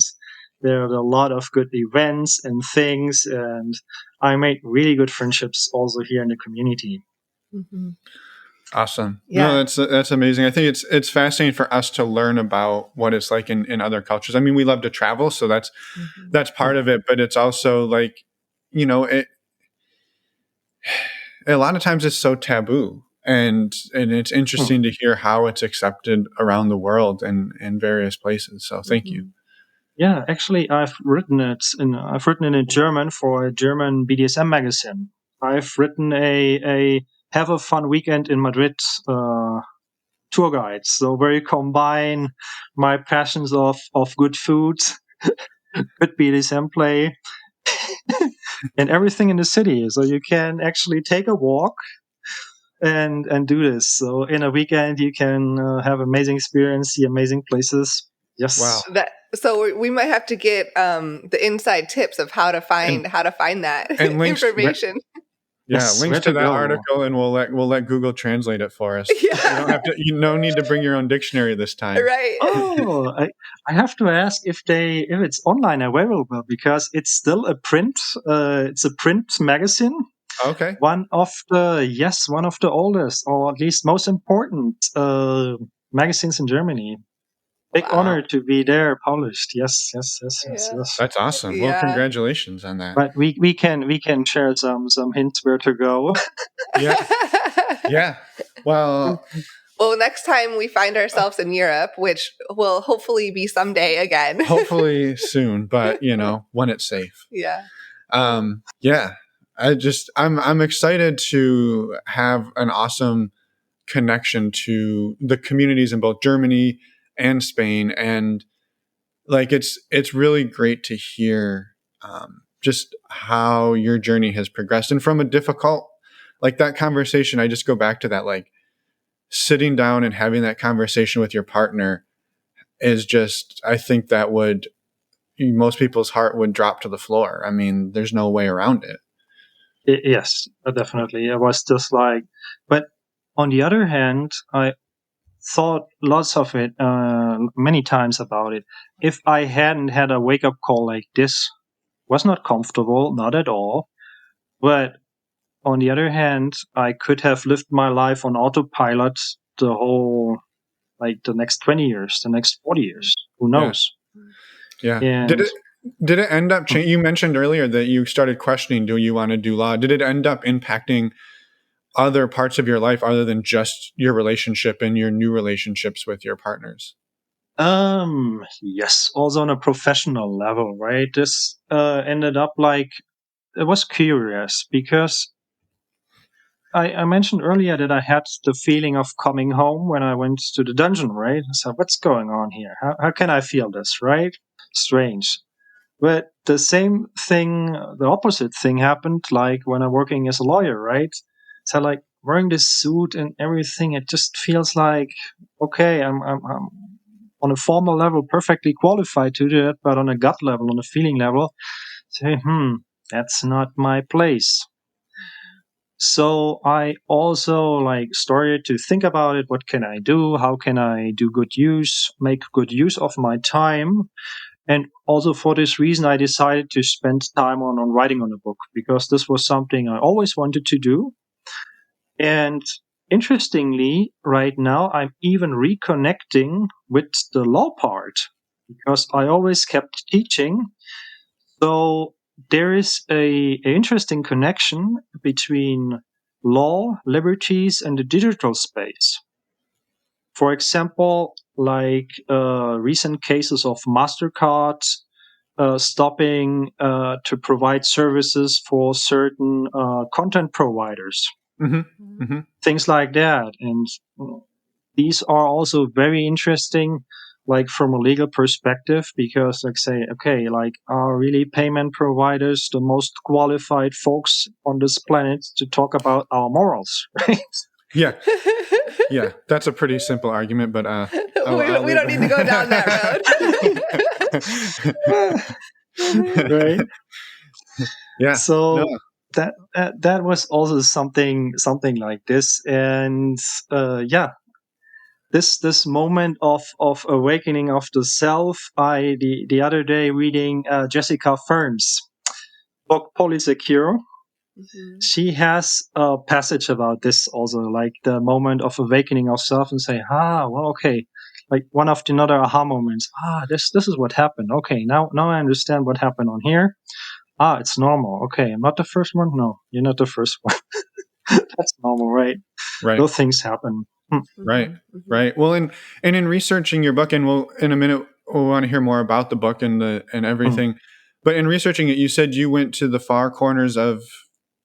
there are a lot of good events and things, and I made really good friendships also here in the community. Awesome. Yeah. No, that's amazing. I think it's fascinating for us to learn about what it's like in other cultures. I mean, we love to travel, so that's part of it, but it's also like, it a lot of times it's so taboo, and it's interesting to hear how it's accepted around the world and in various places. So thank you. Yeah, actually, I've written it in German for a German BDSM magazine. I've written a have a fun weekend in Madrid tour guide. So where you combine my passions of good food, good BDSM play, and everything in the city. So you can actually take a walk and do this. So in a weekend, you can have amazing experience, see amazing places. Yes. Wow. So we might have to get the inside tips of how to find that and links, information. Yes, links where to that go? article, and we'll let Google translate it for us. Yeah. You don't need to bring your own dictionary this time. Right. Oh, I have to ask if it's online available, because it's still a print. It's a print magazine. Okay. One of the oldest, or at least most important magazines in Germany. Big honor to be there published. Yes. That's awesome. Well, congratulations on that. But we can share some hints where to go. Yeah. Well, Well, next time we find ourselves in Europe, which will hopefully be someday again. Hopefully soon, but when it's safe. Yeah. Yeah. I'm excited to have an awesome connection to the communities in both Germany and Spain. And like, it's really great to hear just how your journey has progressed. And from a difficult, like that conversation, I just go back to that, like sitting down and having that conversation with your partner is just, I think that most people's heart would drop to the floor. I mean, there's no way around it. Yes, definitely. I was just like, but on the other hand, I thought lots of it, many times about it. If I hadn't had a wake up call like this, was not comfortable, not at all. But on the other hand, I could have lived my life on autopilot the whole, like the next 20 years, the next 40 years. Who knows? Yeah. And Did it end up you mentioned earlier that you started questioning, do you want to do law? Did it end up impacting other parts of your life other than just your relationship and your new relationships with your partners? Yes, also on a professional level, right? This ended up like, it was curious because I mentioned earlier that I had the feeling of coming home when I went to the dungeon, right? So what's going on here? How can I feel this, right? Strange. But the same thing, the opposite thing happened like when I'm working as a lawyer, right? So like wearing this suit and everything, it just feels like, okay, I'm on a formal level perfectly qualified to do it, but on a gut level, on a feeling level, say, that's not my place. So I also like started to think about it. What can I do? How can I make good use of my time? And also for this reason, I decided to spend time on writing on a book because this was something I always wanted to do. And interestingly, right now, I'm even reconnecting with the law part because I always kept teaching. So there is a interesting connection between law, liberties, and the digital space. For example, like recent cases of MasterCard stopping to provide services for certain content providers, things like that. And these are also very interesting, like from a legal perspective, because like say, okay, like are really payment providers the most qualified folks on this planet to talk about our morals, right? Yeah. Yeah, that's a pretty simple argument, but we don't need to go down that road. Right. Yeah. So that was also something like this, and this moment of awakening of the self. I the other day reading Jessica Fern's book Polysecure. She has a passage about this also, like the moment of awakening of self, and say, well, okay, like one of the other aha moments. This is what happened. Okay, now I understand what happened on here. It's normal. Okay, I'm not the first one. No, you're not the first one. That's normal, right? Right. Those things happen. Right. Well, and in researching your book, and we'll in a minute we'll want to hear more about the book and everything. But in researching it, you said you went to the far corners of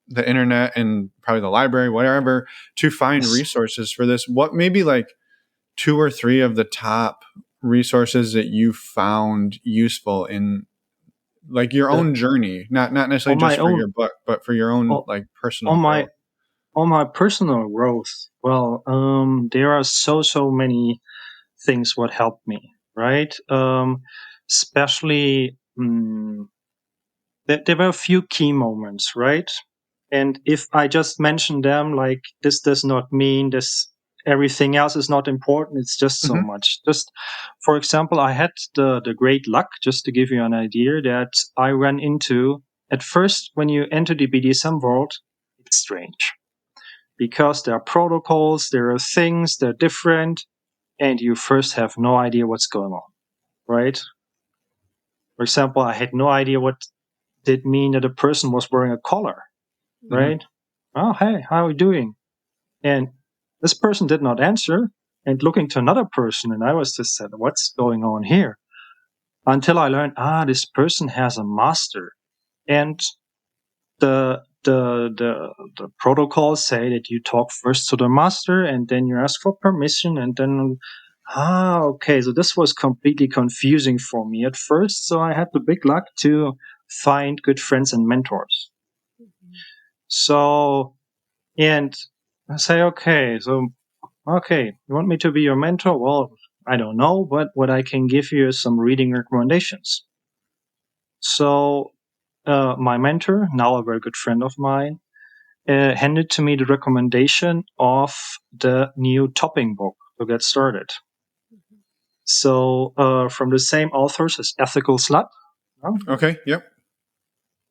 the internet and probably the library, whatever, to find resources for this. What maybe like 2 or 3 of the top resources that you found useful in like your own journey, not necessarily just for your book, but for your own like personal growth? On my personal growth, well, there are so many things what helped me, right? Especially there were a few key moments, right? And if I just mention them, like this does not mean this everything else is not important. It's just so much. Just for example, I had the great luck, just to give you an idea, that I ran into at first when you enter the BDSM world, it's strange because there are protocols, there are things, they're different, and you first have no idea what's going on, right? For example, I had no idea what did mean that a person was wearing a collar, right? Oh, hey, how are you doing? And This person did not answer and looking to another person, and I was just said, what's going on here? Until I learned, this person has a master. And the protocols say that you talk first to the master and then you ask for permission, and then okay, so this was completely confusing for me at first. So I had the big luck to find good friends and mentors. So, and I say, okay, you want me to be your mentor? Well, I don't know, but what I can give you is some reading recommendations. So my mentor, now a very good friend of mine, handed to me the recommendation of the new topping book to get started. So from the same authors as Ethical Slut. Okay. Yep.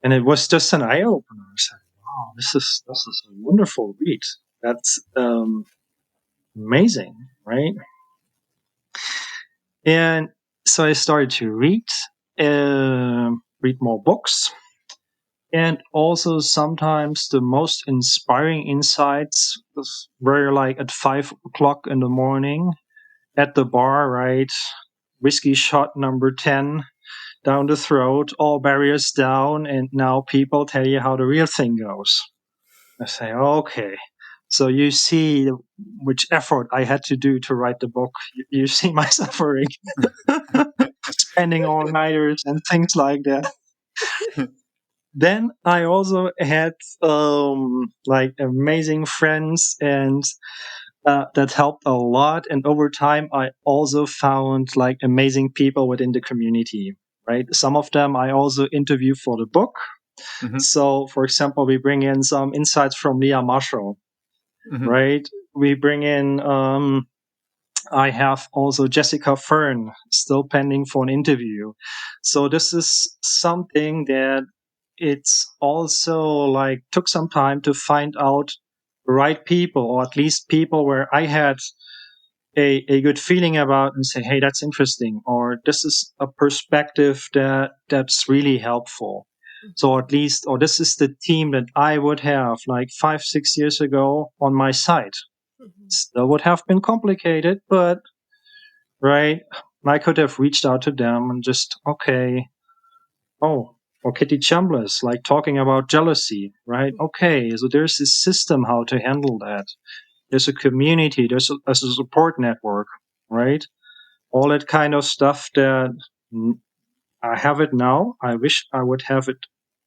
And it was just an eye opener. I said, wow, this is a wonderful read. That's amazing, right? And so I started to read more books. And also sometimes the most inspiring insights were like at 5:00 in the morning at the bar, right? Whiskey shot number 10 down the throat, all barriers down, and now people tell you how the real thing goes. I say, okay. So you see which effort I had to do to write the book. You see my suffering, spending all-nighters and things like that. Then I also had like amazing friends, and that helped a lot. And over time, I also found like amazing people within the community. Right, some of them I also interview for the book. Mm-hmm. So, for example, we bring in some insights from Leah Marshall. Mm-hmm. Right, we bring in. I have also Jessica Fern still pending for an interview. So this is something that it's also like took some time to find out the right people, or at least people where I had a good feeling about and say, hey, that's interesting, or this is a perspective that's really helpful. So at least, or this is the team that I would have like 5-6 years ago on my side. Still would have been complicated, but right, I could have reached out to them and just, okay, or Kitty Chambers, like talking about jealousy, right? Okay, so there's this system how to handle that. There's a community, there's a support network, right? All that kind of stuff that I have it now. I wish I would have it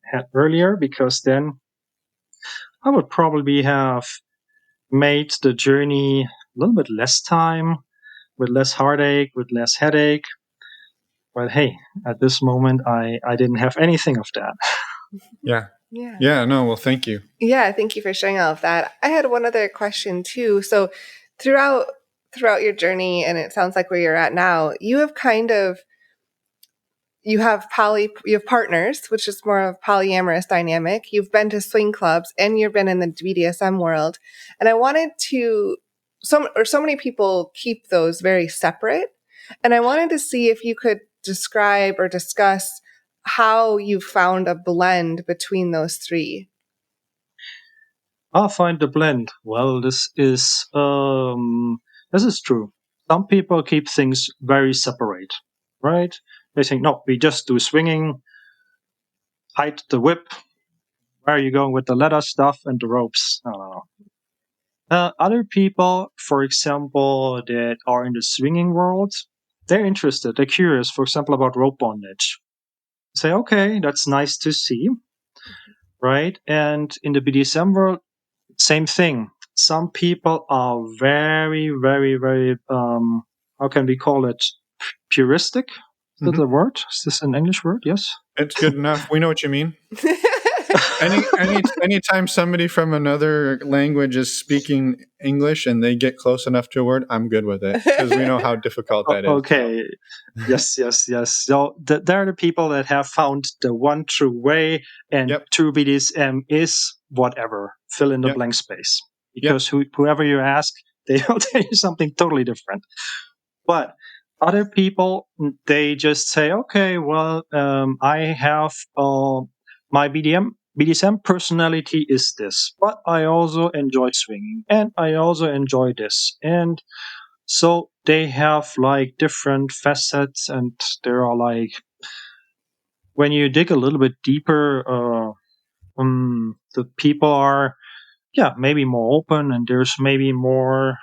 had earlier, because then I would probably have made the journey a little bit less time, with less heartache, with less headache. But hey, at this moment, I didn't have anything of that. Yeah. Yeah. Yeah. No. Well, thank you. Yeah, thank you for sharing all of that. I had one other question too. So throughout your journey, and it sounds like where you're at now, you have you have partners, which is more of polyamorous dynamic. You've been to swing clubs and you've been in the BDSM world. And I wanted to so many people keep those very separate. And I wanted to see if you could describe or discuss how you found a blend between those three. I'll find the blend. Well, this is true. Some people keep things very separate, right? They think, no, we just do swinging, hide the whip. Where are you going with the leather stuff and the ropes? No. Other people, for example, that are in the swinging world, they're interested, they're curious, for example, about rope bondage. Say, okay, that's nice to see, right? And in the BDSM world, same thing. Some people are very, very, very, how can we call it? Puristic? Is that a word? Is this an English word? Yes. It's good enough. We know what you mean. Anytime somebody from another language is speaking English and they get close enough to a word, I'm good with it, because we know how difficult that is. Okay. Yes. So there are the people that have found the one true way, and true BDSM is whatever. Fill in the blank space. Because whoever you ask, they will tell you something totally different. But other people, they just say, okay, well, I have my BDSM personality is this, but I also enjoy swinging and I also enjoy this. And so they have like different facets, and there are like, when you dig a little bit deeper, the people are, yeah, maybe more open, and there's maybe more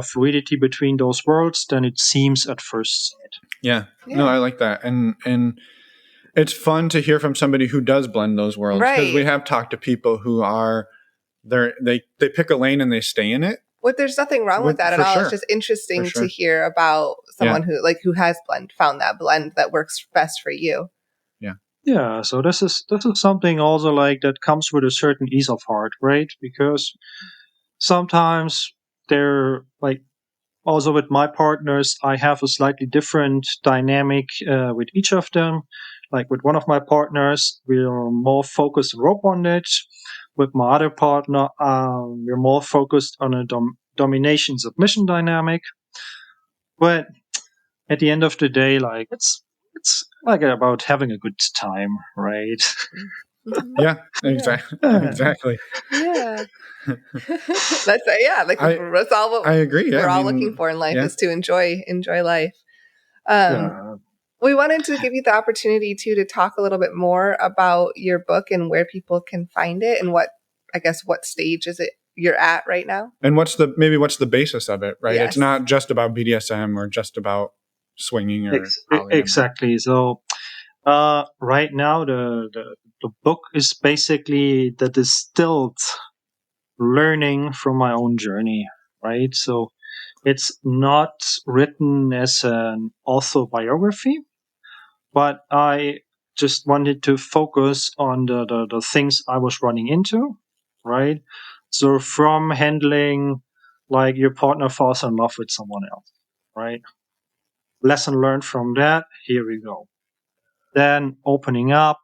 fluidity between those worlds than it seems at first sight. Yeah. No, I like that. And it's fun to hear from somebody who does blend those worlds, because we Right. have talked to people who are they pick a lane and they stay in it. Well, there's nothing wrong with that at For all. sure. It's just interesting For sure. to hear about someone who has found that blend that works best for you. Yeah, so this is something also like that comes with a certain ease of heart, right? Because sometimes they're like, also with my partners, I have a slightly different dynamic with each of them. Like with one of my partners, we're more focused on rope bondage. With my other partner, we're more focused on a domination submission dynamic. But at the end of the day, like it's like about having a good time, right? Yeah, exactly. Exactly. Yeah. That's all what I agree. Yeah, we're I all mean, looking for in life yeah. is to enjoy life. Yeah. We wanted to give you the opportunity to talk a little bit more about your book and where people can find it, and what stage is it you're at right now. And what's the basis of it, right? Yes. It's not just about BDSM or just about swinging or polyamory. Exactly. So right now, the book is basically the distilled learning from my own journey, right? So it's not written as an autobiography, but I just wanted to focus on the things I was running into, right? So from handling like your partner falls in love with someone else, right? Lesson learned from that, here we go. Then opening up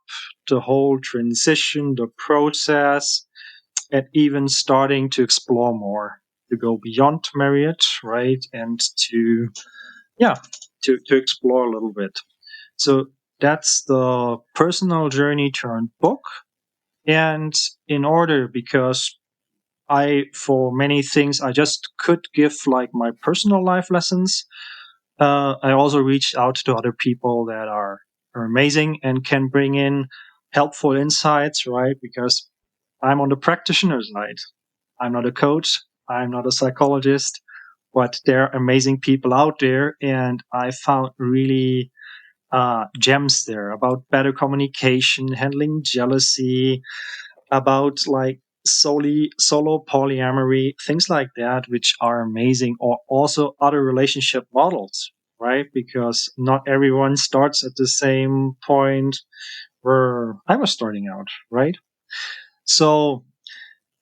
the whole transition, the process, and even starting to explore more, to go beyond marriage, right? And to, yeah, to explore a little bit. So that's the personal journey turned book. And in order, because for many things, I just could give like my personal life lessons. I also reached out to other people that are amazing and can bring in helpful insights, right? Because I'm on the practitioner side. I'm not a coach. I'm not a psychologist, but there are amazing people out there. And I found really gems there about better communication, handling jealousy, about like solo polyamory, things like that, which are amazing, or also other relationship models, right? Because not everyone starts at the same point where I was starting out, right? So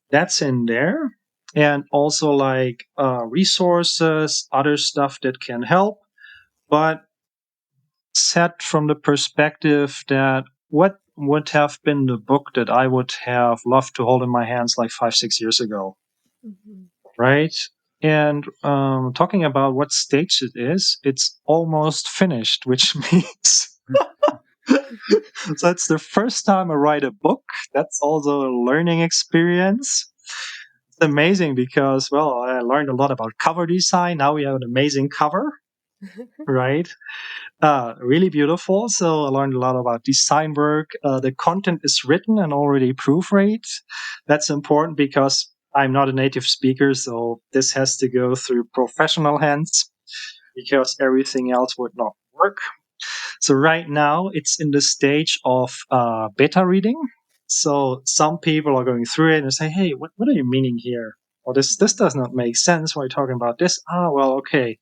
that's in there. And also like resources, other stuff that can help, but set from the perspective that what would have been the book that I would have loved to hold in my hands like 5-6 years ago, right? And talking about what stage it is, it's almost finished, which means so it's the first time I write a book. That's also a learning experience. It's amazing because, well, I learned a lot about cover design. Now we have an amazing cover, right? Really beautiful. So I learned a lot about design work. The content is written and already proofread. That's important because I'm not a native speaker, so this has to go through professional hands because everything else would not work. So right now it's in the stage of beta reading. So some people are going through it and say, "Hey, what are you meaning here? Or this does not make sense. Why are you talking about this?" Ah, well, okay,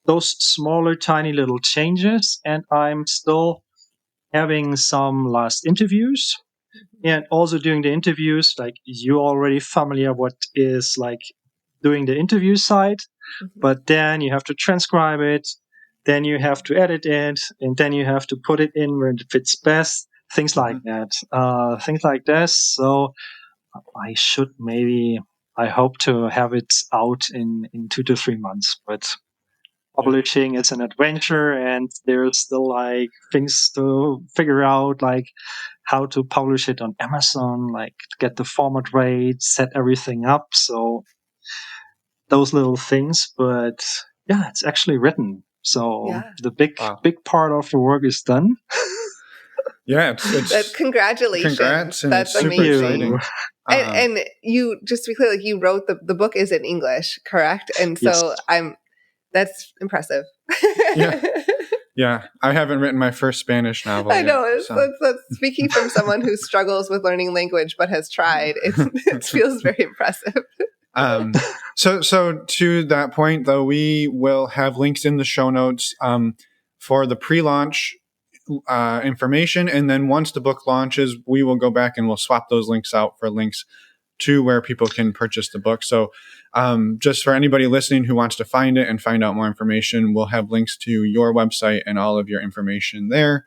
those smaller, tiny little changes. And I'm still having some last interviews. And also doing the interviews, like you're already familiar what is like doing the interview side, but then you have to transcribe it, then you have to edit it, and then you have to put it in where it fits best. Things like that. Things like this. So I hope to have it out in 2 to 3 months, but publishing is an adventure and there's still like things to figure out, like how to publish it on Amazon, like get the format rate, set everything up. So those little things, but yeah, it's actually written. So Yeah. the big part of the work is done. Yeah, it's Congratulations. congrats, and That's it's super amazing. exciting. And you, just to be clear, like you wrote the book is in English, correct? And so Yes. that's impressive. Yeah, I haven't written my first Spanish novel I know. yet, so. That's speaking from someone who struggles with learning language but has tried. It feels very impressive. So to that point, though, we will have links in the show notes for the pre-launch information, and then once the book launches, we will go back and we'll swap those links out for links to where people can purchase the book. So just for anybody listening who wants to find it and find out more information, we'll have links to your website and all of your information there.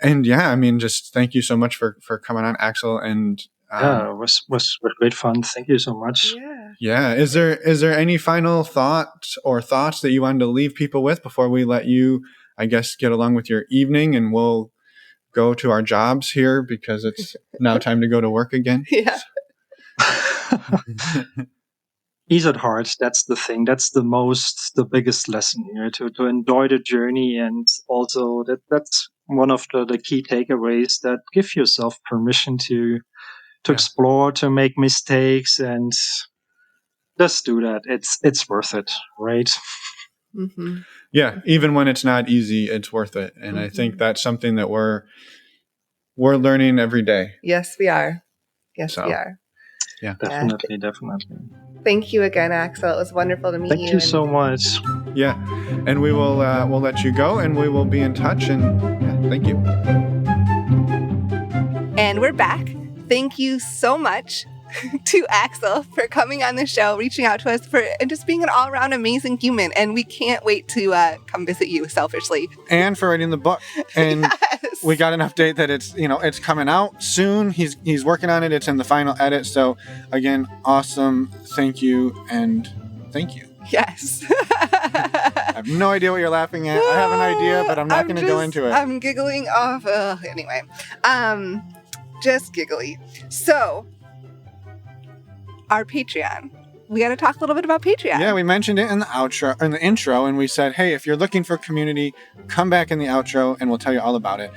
And yeah, I mean, just thank you so much for coming on, Axel. And it was great fun. Thank you so much. Yeah. Is there any final thoughts that you wanted to leave people with before we let you, I guess, get along with your evening, and we'll go to our jobs here because it's now time to go to work again? Yeah. Ease at heart. That's the thing. That's the biggest lesson here, to enjoy the journey. And also that's one of the key takeaways, that give yourself permission to explore, to make mistakes, and just do that. It's worth it, right? Mm-hmm. Yeah. Even when it's not easy, it's worth it. And I think that's something that we're learning every day. Yes, we are. Yes, we are. Yeah, definitely. Thank you again, Axel. It was wonderful to meet you. Thank you so much. Yeah, and we will we'll let you go, and we will be in touch. And thank you. And we're back. Thank you so much to Axel for coming on the show, reaching out to us, and just being an all-around amazing human. And we can't wait to come visit you selfishly. And for writing the book. And we got an update that it's coming out soon. He's working on it. It's in the final edit. So again, awesome. Thank you. And thank you. Yes. I have no idea what you're laughing at. I have an idea, but I'm not going to go into it. I'm giggling off. Anyway, just giggly. So, our Patreon. We got to talk a little bit about Patreon. Yeah, we mentioned it in the intro, and we said, hey, if you're looking for community, come back in the outro, and we'll tell you all about it.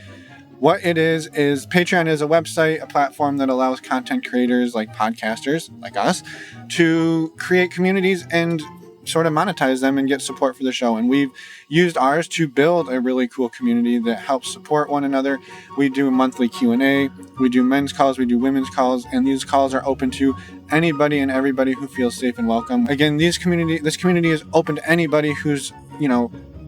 What it is Patreon is a website, a platform that allows content creators like podcasters like us to create communities and sort of monetize them and get support for the show. And we've used ours to build a really cool community that helps support one another. We do monthly Q&A, we do men's calls, we do women's calls, and these calls are open to anybody and everybody who feels safe and welcome. Again, this community is open to anybody who's,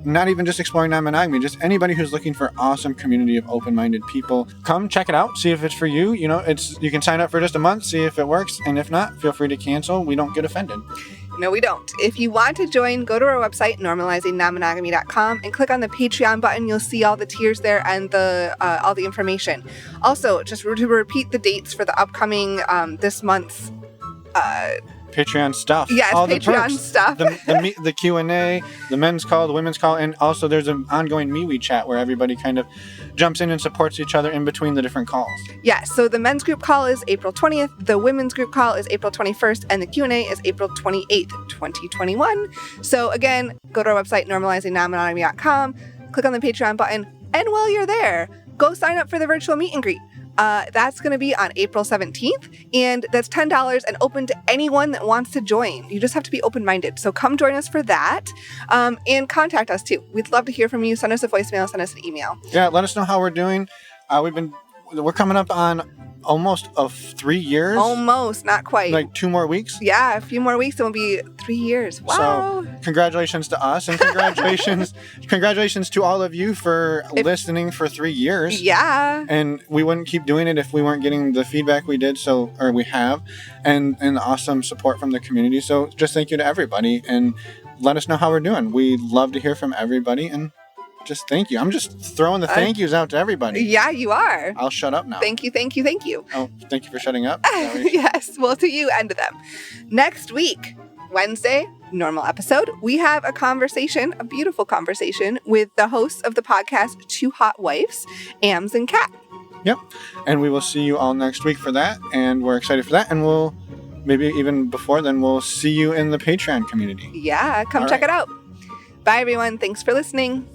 not even just exploring non-monogamy, just anybody who's looking for awesome community of open-minded people. Come check it out, see if it's for you. You can sign up for just a month, see if it works, and if not, feel free to cancel. We don't get offended. No, we don't. If you want to join, go to our website, normalizingnonmonogamy.com, and click on the Patreon button. You'll see all the tiers there and all the information. Also, just to repeat the dates for the upcoming this month's Patreon stuff. Yes, all Patreon the stuff. The Q&A, the men's call, the women's call, and also there's an ongoing MeWe chat where everybody kind of jumps in and supports each other in between the different calls. Yeah, so the men's group call is April 20th, the women's group call is April 21st, and the Q&A is April 28th, 2021. So again, go to our website, normalizingnonmonogamy.com, click on the Patreon button, and while you're there, go sign up for the virtual meet and greet. That's going to be on April 17th, and that's $10 and open to anyone that wants to join. You just have to be open-minded. So come join us for that, and contact us too. We'd love to hear from you. Send us a voicemail, send us an email. Yeah, let us know how we're doing. We're coming up on almost 3 years. Almost, not quite. Like 2 more weeks. Yeah, a few more weeks, and we'll be 3 years. Wow. So congratulations to us, and congratulations to all of you for listening for 3 years. Yeah. And we wouldn't keep doing it if we weren't getting the feedback we did, or we have, and awesome support from the community. So just thank you to everybody, and let us know how we're doing. We love to hear from everybody, and just thank you. I'm just throwing the thank yous out to everybody. Yeah, you are. I'll shut up now. Thank you. Oh, thank you for shutting up. Yes, well, to you and to them. Next week, Wednesday, normal episode, we have a beautiful conversation with the hosts of the podcast Two Hot Wives, Ams and Kat. Yep. And we will see you all next week for that. And we're excited for that. And we'll, maybe even before then, we'll see you in the Patreon community. Yeah, come check it out. Bye, everyone. Thanks for listening.